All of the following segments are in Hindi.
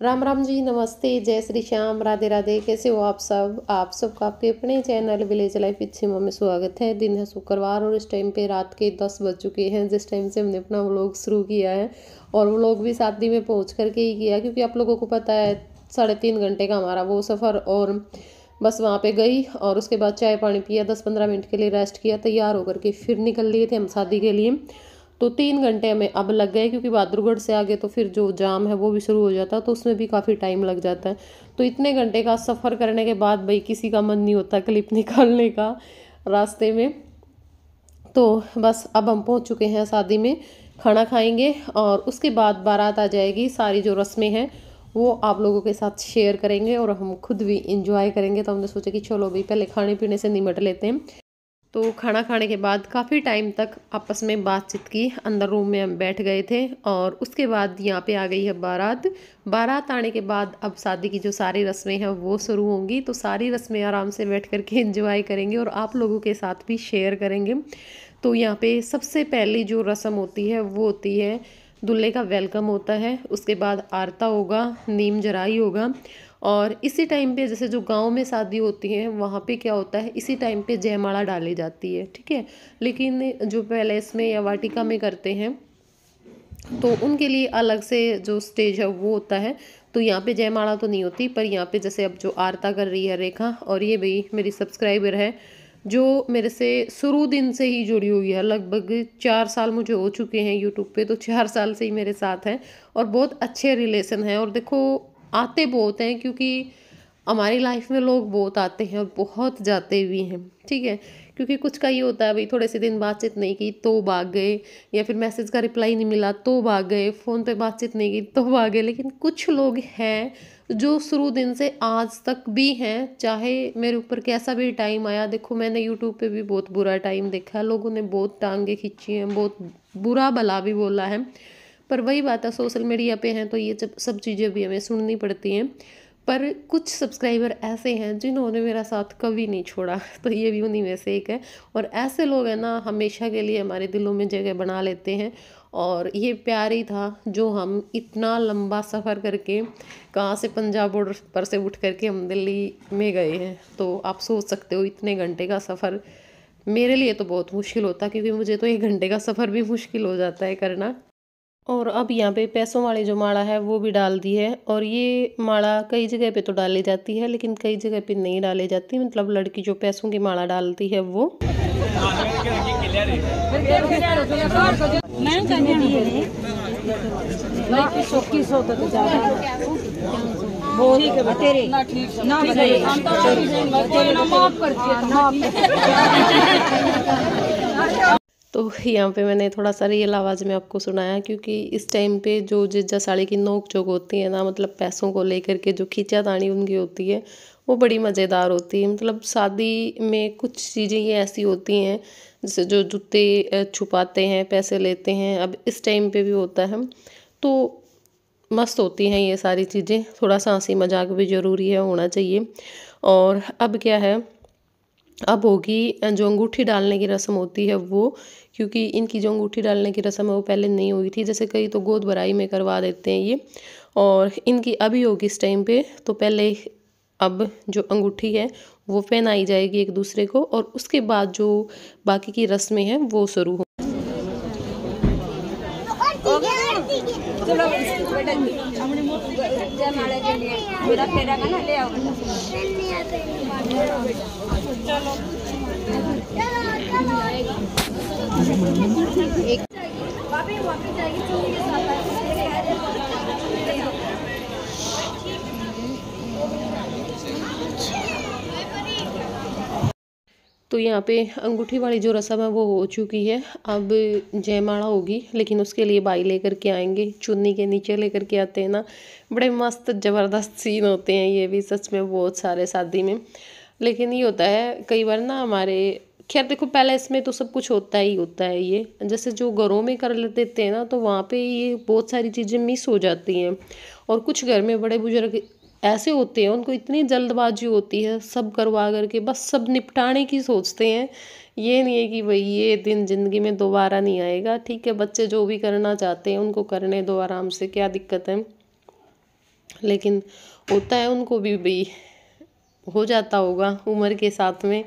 राम राम जी, नमस्ते, जय श्री श्याम, राधे राधे। कैसे हो आप सबका आपके अपने चैनल विलेज लाइफ विद सीमा में स्वागत है। दिन है शुक्रवार और इस टाइम पे रात के 10 बज चुके हैं जिस टाइम से हमने अपना व्लॉग शुरू किया है। और व्लॉग भी शादी में पहुंच करके ही किया क्योंकि आप लोगों को पता है 3.5 घंटे का हमारा वो सफ़र। और बस वहाँ पे गई और उसके बाद चाय पानी पिया, 10-15 मिनट के लिए रेस्ट किया, तैयार होकर के फिर निकल लिए थे हम शादी के लिए। तो 3 घंटे हमें अब लग गए क्योंकि बहादुरगढ़ से आगे तो फिर जो जाम है वो भी शुरू हो जाता है, तो उसमें भी काफ़ी टाइम लग जाता है। तो इतने घंटे का सफ़र करने के बाद भाई किसी का मन नहीं होता क्लिप निकालने का रास्ते में। तो बस अब हम पहुंच चुके हैं शादी में, खाना खाएंगे और उसके बाद बारात आ जाएगी। सारी जो रस्में हैं वो आप लोगों के साथ शेयर करेंगे और हम खुद भी इंजॉय करेंगे। तो हमने सोचा कि चलो भाई पहले खाने पीने से निमट लेते हैं। तो खाना खाने के बाद काफ़ी टाइम तक आपस में बातचीत की, अंदर रूम में हम बैठ गए थे। और उसके बाद यहाँ पे आ गई है बारात। बारात आने के बाद अब शादी की जो सारी रस्में हैं वो शुरू होंगी। तो सारी रस्में आराम से बैठ कर के एंजॉय करेंगे और आप लोगों के साथ भी शेयर करेंगे। तो यहाँ पे सबसे पहली जो रस्म होती है वो होती है दूल्हे का वेलकम होता है। उसके बाद आरता होगा, नीम जराई होगा। और इसी टाइम पे जैसे जो गांव में शादी होती है वहाँ पे क्या होता है, इसी टाइम पे जयमाला डाली जाती है, ठीक है। लेकिन जो पैलेस में या वाटिका में करते हैं तो उनके लिए अलग से जो स्टेज है वो होता है। तो यहाँ पे जयमाला तो नहीं होती, पर यहाँ पे जैसे अब जो आरता कर रही है रेखा, और ये भाई मेरी सब्सक्राइबर है जो मेरे से शुरू दिन से ही जुड़ी हुई है। लगभग 4 साल मुझे हो चुके हैं यूट्यूब पे, तो 4 साल से ही मेरे साथ है और बहुत अच्छे रिलेशन है। और देखो आते बहुत हैं क्योंकि हमारी लाइफ में लोग बहुत आते हैं और बहुत जाते भी हैं, ठीक है। क्योंकि कुछ का ये होता है भाई, थोड़े से दिन बातचीत नहीं की तो भाग गए, या फिर मैसेज का रिप्लाई नहीं मिला तो भाग गए, फ़ोन पे बातचीत नहीं की तो भाग गए। लेकिन कुछ लोग हैं जो शुरू दिन से आज तक भी हैं, चाहे मेरे ऊपर कैसा भी टाइम आया। देखो मैंने यूट्यूब पे भी बहुत बुरा टाइम देखा है, लोगों ने बहुत टांगे खींची हैं, बहुत बुरा भला भी बोला है। पर वही बात है, सोशल मीडिया पे हैं तो ये सब चीज़ें भी हमें सुननी पड़ती हैं। पर कुछ सब्सक्राइबर ऐसे हैं जिन्होंने मेरा साथ कभी नहीं छोड़ा तो ये भी उन्हीं में से एक है। और ऐसे लोग हैं ना, हमेशा के लिए हमारे दिलों में जगह बना लेते हैं। और ये प्यार ही था जो हम इतना लंबा सफ़र करके, कहाँ से, पंजाब बॉर्डर पर से उठ करके हम दिल्ली में गए हैं। तो आप सोच सकते हो इतने घंटे का सफ़र मेरे लिए तो बहुत मुश्किल होता, क्योंकि मुझे तो 1 घंटे का सफ़र भी मुश्किल हो जाता है करना। और अब यहाँ पे पैसों वाली जो माला है वो भी डाल दी है। और ये माला कई जगह पे तो डाली जाती है लेकिन कई जगह पे नहीं डाली जाती, मतलब लड़की जो पैसों की माला डालती है वो। तो यहाँ पे मैंने थोड़ा सा रियल आवाज़ में आपको सुनाया क्योंकि इस टाइम पे जो जीजा साड़ी की नोक झोंक होती है ना, मतलब पैसों को लेकर के जो खींचातानी उनकी होती है वो बड़ी मज़ेदार होती है। मतलब शादी में कुछ चीज़ें ये ऐसी होती हैं, जैसे जो जूते छुपाते हैं, पैसे लेते हैं, अब इस टाइम पे भी होता है। तो मस्त होती हैं ये सारी चीज़ें, थोड़ा सा हंसी मजाक भी ज़रूरी है, होना चाहिए। और अब क्या है, अब होगी जो अंगूठी डालने की रस्म होती है वो, क्योंकि इनकी जो अंगूठी डालने की रस्म है वो पहले नहीं हुई थी। जैसे कई तो गोद भराई में करवा देते हैं ये, और इनकी अभी होगी इस टाइम पे। तो पहले अब जो अंगूठी है वो पहनाई जाएगी एक दूसरे को, और उसके बाद जो बाकी की रस्में हैं वो शुरू हो। तो यहाँ पे अंगूठी वाली जो रस्म है वो हो चुकी है। अब जयमाला होगी, लेकिन उसके लिए बाई लेकर के आएंगे, चुन्नी के नीचे लेकर के आते हैं ना, बड़े मस्त ज़बरदस्त सीन होते हैं ये भी सच में बहुत सारे शादी में। लेकिन ये होता है कई बार ना हमारे, खैर देखो पहले इसमें तो सब कुछ होता ही होता है। ये जैसे जो घरों में कर लेते हैं ना, तो वहाँ पे ये बहुत सारी चीज़ें मिस हो जाती हैं। और कुछ घर में बड़े बुजुर्ग ऐसे होते हैं, उनको इतनी जल्दबाजी होती है सब करवा करके बस सब निपटाने की सोचते हैं। ये नहीं है कि भाई ये दिन ज़िंदगी में दोबारा नहीं आएगा। ठीक है, बच्चे जो भी करना चाहते हैं उनको करने दो आराम से, क्या दिक्कत है। लेकिन होता है उनको भी हो जाता होगा उम्र के साथ में,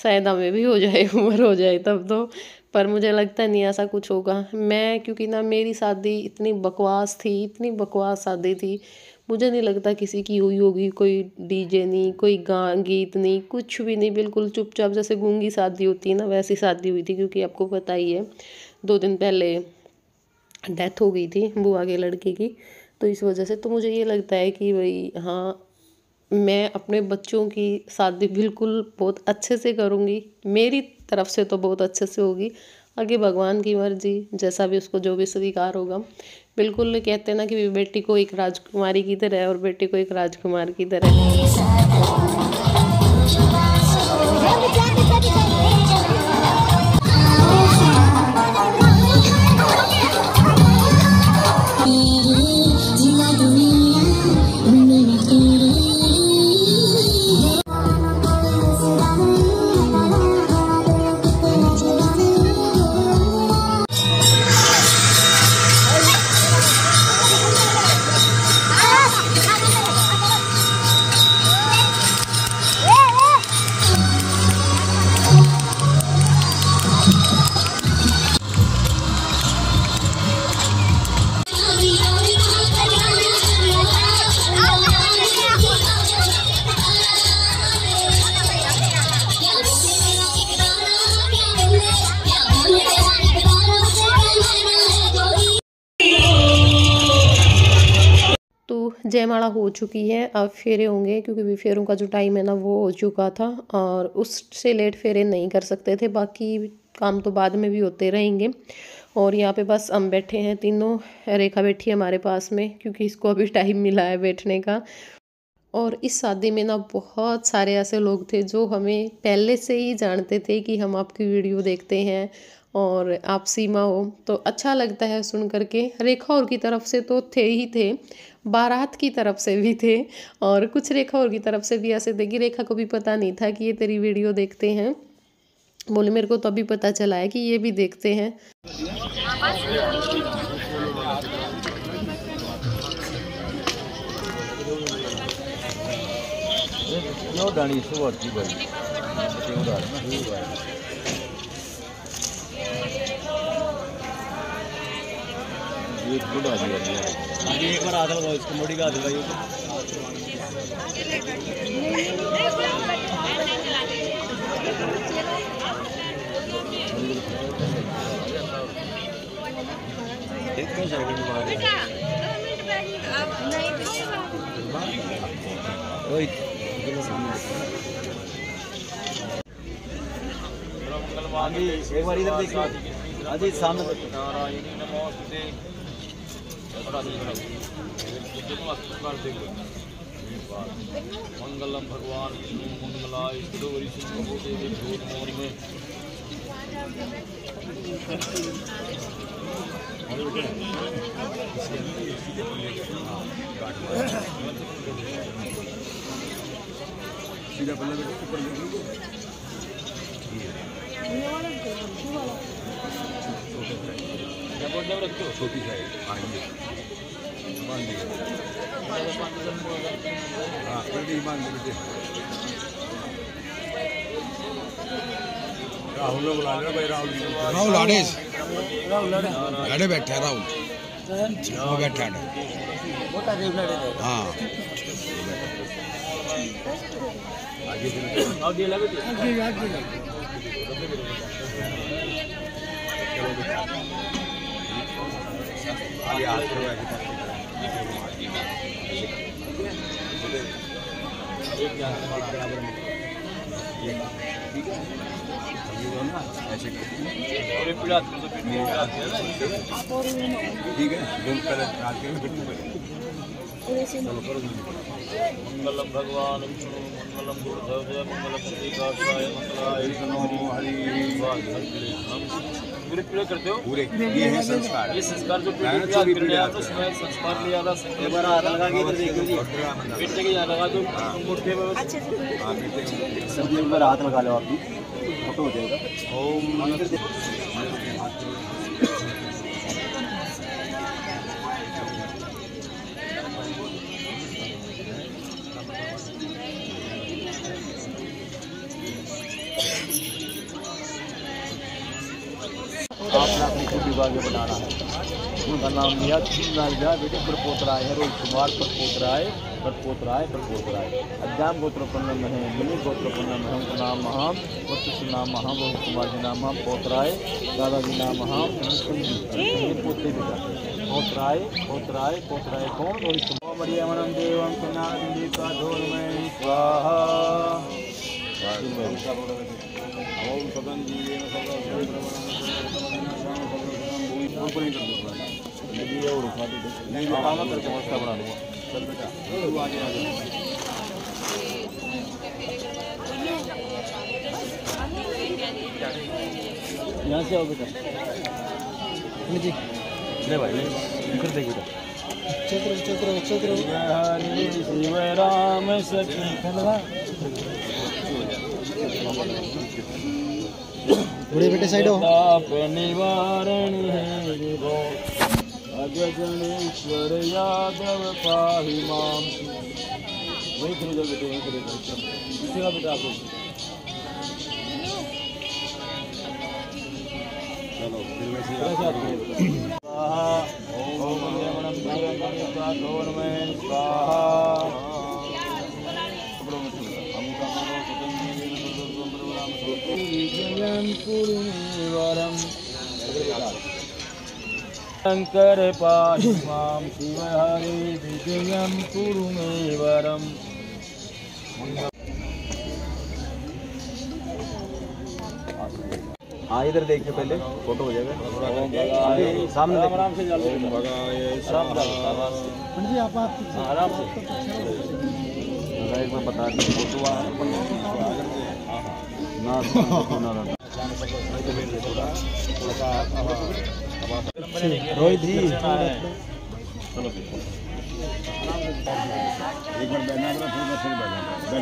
शायद हमें भी हो जाए, उम्र हो जाए तब तो। पर मुझे लगता नहीं ऐसा कुछ होगा। मैं क्योंकि ना मेरी शादी इतनी बकवास थी, इतनी बकवास शादी थी, मुझे नहीं लगता किसी की हुई होगी। कोई डीजे नहीं, कोई गीत नहीं, कुछ भी नहीं, बिल्कुल चुपचाप जैसे गूंगी शादी होती है ना वैसी शादी हुई थी। क्योंकि आपको पता ही है 2 दिन पहले डेथ हो गई थी बुआ के लड़के की, तो इस वजह से तो मुझे ये लगता है कि भाई हाँ, मैं अपने बच्चों की शादी बिल्कुल बहुत अच्छे से करूँगी। मेरी तरफ से तो बहुत अच्छे से होगी, आगे भगवान की मर्जी, जैसा भी उसको जो भी स्वीकार होगा। बिल्कुल कहते हैं ना कि बेटी को एक राजकुमारी की तरह और बेटे को एक राजकुमार की तरह। जयमाला हो चुकी है, अब फेरे होंगे, क्योंकि फेरों का जो टाइम है ना वो हो चुका था और उससे लेट फेरे नहीं कर सकते थे। बाकी काम तो बाद में भी होते रहेंगे। और यहाँ पे बस हम बैठे हैं तीनों, रेखा बैठी है हमारे पास में क्योंकि इसको अभी टाइम मिला है बैठने का। और इस शादी में ना बहुत सारे ऐसे लोग थे जो हमें पहले से ही जानते थे कि हम आपकी वीडियो देखते हैं और आप सीमा हो, तो अच्छा लगता है सुन करके। रेखा और की तरफ से तो थे ही थे, बारात की तरफ से भी थे और कुछ रेखा और की तरफ से भी ऐसे थे कि रेखा को भी पता नहीं था कि ये तेरी वीडियो देखते हैं। बोले मेरे को तो अभी पता चला है कि ये भी देखते हैं। एक बार हाथ लगाओ इसको, मोड़ी का हाथ लगाइए। एक बार इधर देखिए, अजी सामने मंगलम भगवान विष्णु मंगलाय देवी मोर में सीधा पल्ला रखो, छोटी साइड राहुल ने बुला लिया भाई। राहुल आड़े बैठा है, राहुल वो बैठा है। हाँ ठीक है, मंगलम भगवान विष्णु मंगलम गुरुदेव मंगलम श्रीकाशाय मंगलाय पूरे पूरे करते हो पूरे। ये है संस्कार, ये संस्कार जो संस्कार लिया था। एक बार हाथ लगा के इधर देखो जी, बेटे के यहाँ लगा दो मुट्ठे में अच्छे से। सब एक बार हाथ लगा लो, आपकी फोटो हो जाएगा। ओम अपनी खुदी को आगे बढ़ाना है। उनका नाम लिया 3 साल गया बेटे परपोतराय है, रोहित कुमार परपोतराय अज्ञान गोत्रोपन्न में है, मिनी गोत्रोपन्न में है। उनका नाम महाम, वस्तु नाम महाम, रोहित कुमार जी नाम महाम, पोतराय, दादाजी नाम महाम, पोते बेटा पोतराय कौन? रोहित कुमार। मरियमनम देवम कनादिका धोर्मय स्वाहा। ओम सगन जीवे में सगन ये और उठा दे नहीं काम करके मस्ता बना दूंगा। चल बेटा तू आगे आ जा। यहाँ से आओ बेटा जी ले भाई ले कर दे बेटा। चक्र हरि शिव राम सखी बड़े बेटे साइड हो। निवारण है अजनेश्वर यादव पाहि माम। वही करो जब बेटे वही करेगा बेटा आप चलो फिर वैसे ओम नमः शिवाय धोर्मय स्वाहा। शंकर पाहि मां शिव हरि विजयं कुरु मे वरम। हाँ इधर देखिए पहले फोटो हो जाएगा सामने आराम से आराम से एक बार बता दें फोटो रोहित जी चलो एक बार बैठना फिर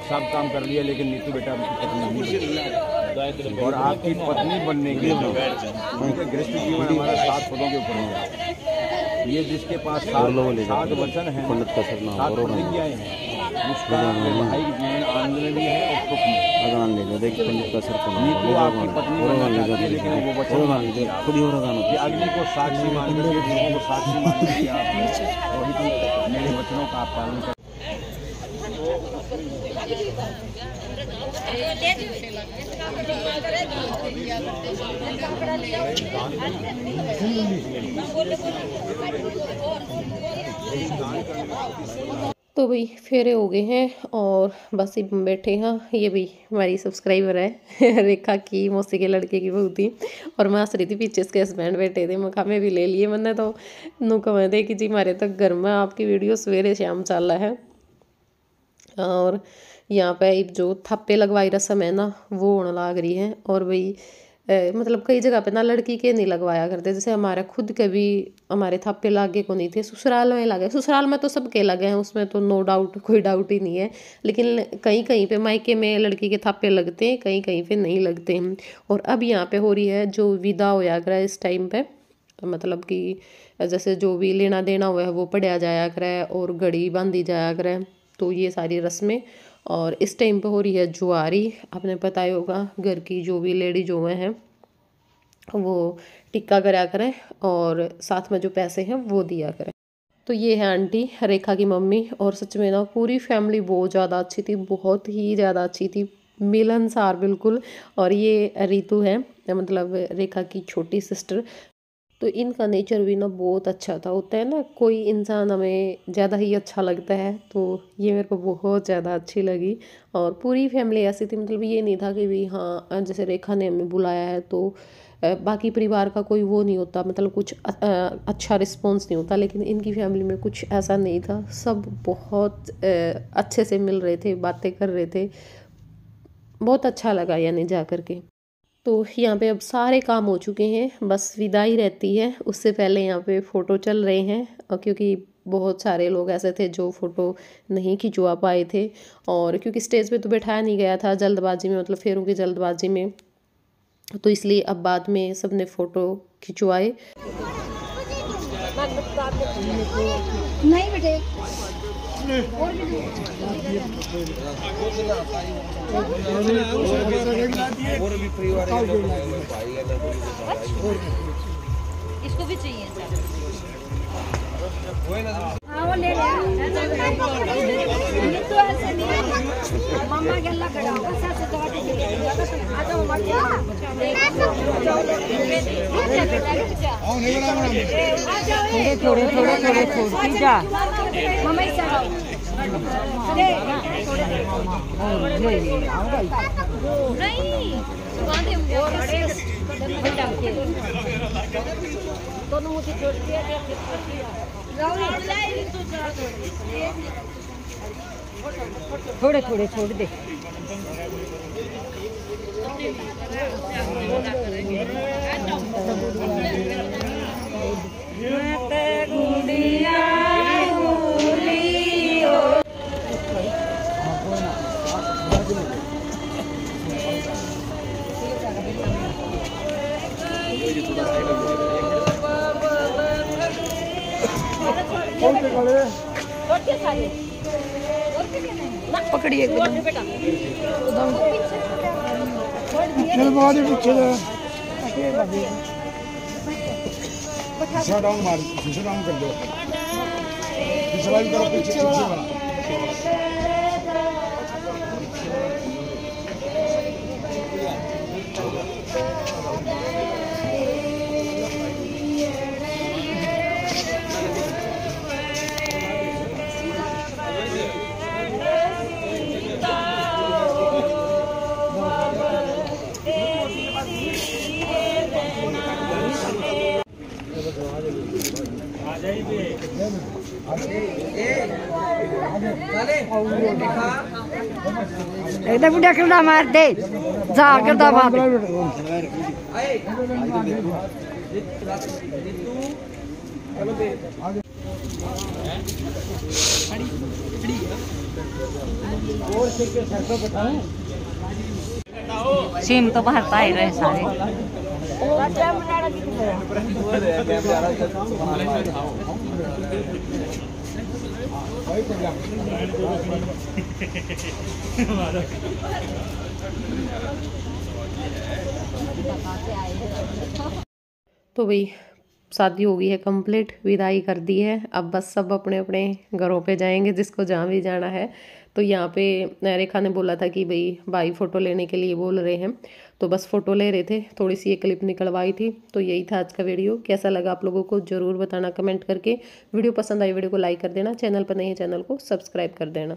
सब काम कर लिया लेकिन नीतू बेटा आपकी पत्नी नहीं और आपकी पत्नी बनने के लिए गृहस्थ जीवन हमारा 7 पदों के ऊपर होगा। ये जिसके पास 7 वचन है, 7 प्रतिज्ञाएं हैं, उसका वैवाहिक जीवन आनंद में भी है और सुख में। नीतू आपकी पत्नी बनना चाहती है लेकिन वो वचन कि अग्नि को साक्षी मान लीजिए, लोगों को साक्षी मान लीजिए आप मेरे वचनों का आप पालन करें। तो भाई फेरे हो गए हैं और बस ही बैठे हैं। ये भी हमारी सब्सक्राइबर है रेखा की मौसी के लड़के की बहू थी और मैं हंस रही थी, पीछे इसके हस्बैंड बैठे थे। मखा में भी ले लिए मैंने तो नू कह दे कि जी हमारे तक घर में आपकी वीडियो सवेरे शाम चल रहा है। और यहाँ पे जो थप्पे लगवाई रस्म है ना वो होने लग रही है। और भाई मतलब कई जगह पे ना लड़की के नहीं लगवाया करते, जैसे हमारा खुद के भी हमारे थप्पे लागे को नहीं थे, ससुराल में लगे। ससुराल में तो सबके लगे हैं, उसमें तो नो डाउट, कोई डाउट ही नहीं है। लेकिन कहीं कहीं पे मायके में लड़की के थप्पे लगते हैं, कहीं कहीं पे नहीं लगते हैं। और अब यहाँ पे हो रही है जो विदा होया करे इस टाइम पे, मतलब कि जैसे जो भी लेना देना हुआ है वो पढ़िया जाया करे और घड़ी बांधी जाया करे। तो ये सारी रस्में और इस टाइम पे हो रही है जुआरी। आपने पता ही होगा घर की जो भी लेडी जो हैं वो टिक्का करा करें और साथ में जो पैसे हैं वो दिया करें। तो ये है आंटी रेखा की मम्मी। और सच में ना पूरी फैमिली बहुत ज़्यादा अच्छी थी, बहुत ही ज़्यादा अच्छी थी, मिलनसार बिल्कुल। और ये रितु है मतलब रेखा की छोटी सिस्टर। तो इनका नेचर भी ना बहुत अच्छा था। होता है ना कोई इंसान हमें ज़्यादा ही अच्छा लगता है, तो ये मेरे को बहुत ज़्यादा अच्छी लगी। और पूरी फैमिली ऐसी थी, मतलब ये नहीं था कि भी हाँ जैसे रेखा ने हमें बुलाया है तो बाकी परिवार का कोई वो नहीं होता, मतलब कुछ अच्छा रिस्पॉन्स नहीं होता। लेकिन इनकी फैमिली में कुछ ऐसा नहीं था, सब बहुत अच्छे से मिल रहे थे, बातें कर रहे थे, बहुत अच्छा लगा यानी जा कर के। तो यहाँ पे अब सारे काम हो चुके हैं, बस विदाई रहती है। उससे पहले यहाँ पे फ़ोटो चल रहे हैं और क्योंकि बहुत सारे लोग ऐसे थे जो फ़ोटो नहीं खिंचवा पाए थे। और क्योंकि स्टेज पे तो बैठाया नहीं गया था जल्दबाजी में, मतलब फेरों की जल्दबाजी में, तो इसलिए अब बाद में सबने फ़ोटो खिंचवाए। नहीं बेटे और भी इसको भी चाहिए हाँ वो ले ले तो ऐसे नहीं मम्मा के अल्लाह खड़ा होगा साथ से दवा दे आ जाओ मत जा थोड़े छोड़ जा मम्मा ही चलाओ अरे नहीं सुबह दे दोनों मुझे छोड़ दिया थोड़े छोड़ दे पकड़िए पीछे डाउन मार पीछे डाउन कर दो पिछला भी करो पीछे वाला एकदम डकड़ा मार दे जा करदा मार सिम तो बाहर पाए रहे सारे तो भाई शादी हो गई है कंप्लीट, विदाई कर दी है। अब बस सब अपने अपने घरों पे जाएंगे जिसको जहाँ भी जाना है। तो यहाँ पे रेखा ने बोला था कि भाई फ़ोटो लेने के लिए बोल रहे हैं, तो बस फ़ोटो ले रहे थे। थोड़ी सी ये क्लिप निकलवाई थी। तो यही था आज का वीडियो। कैसा लगा आप लोगों को ज़रूर बताना कमेंट करके। वीडियो पसंद आई वीडियो को लाइक कर देना, चैनल पर नहीं है चैनल को सब्सक्राइब कर देना।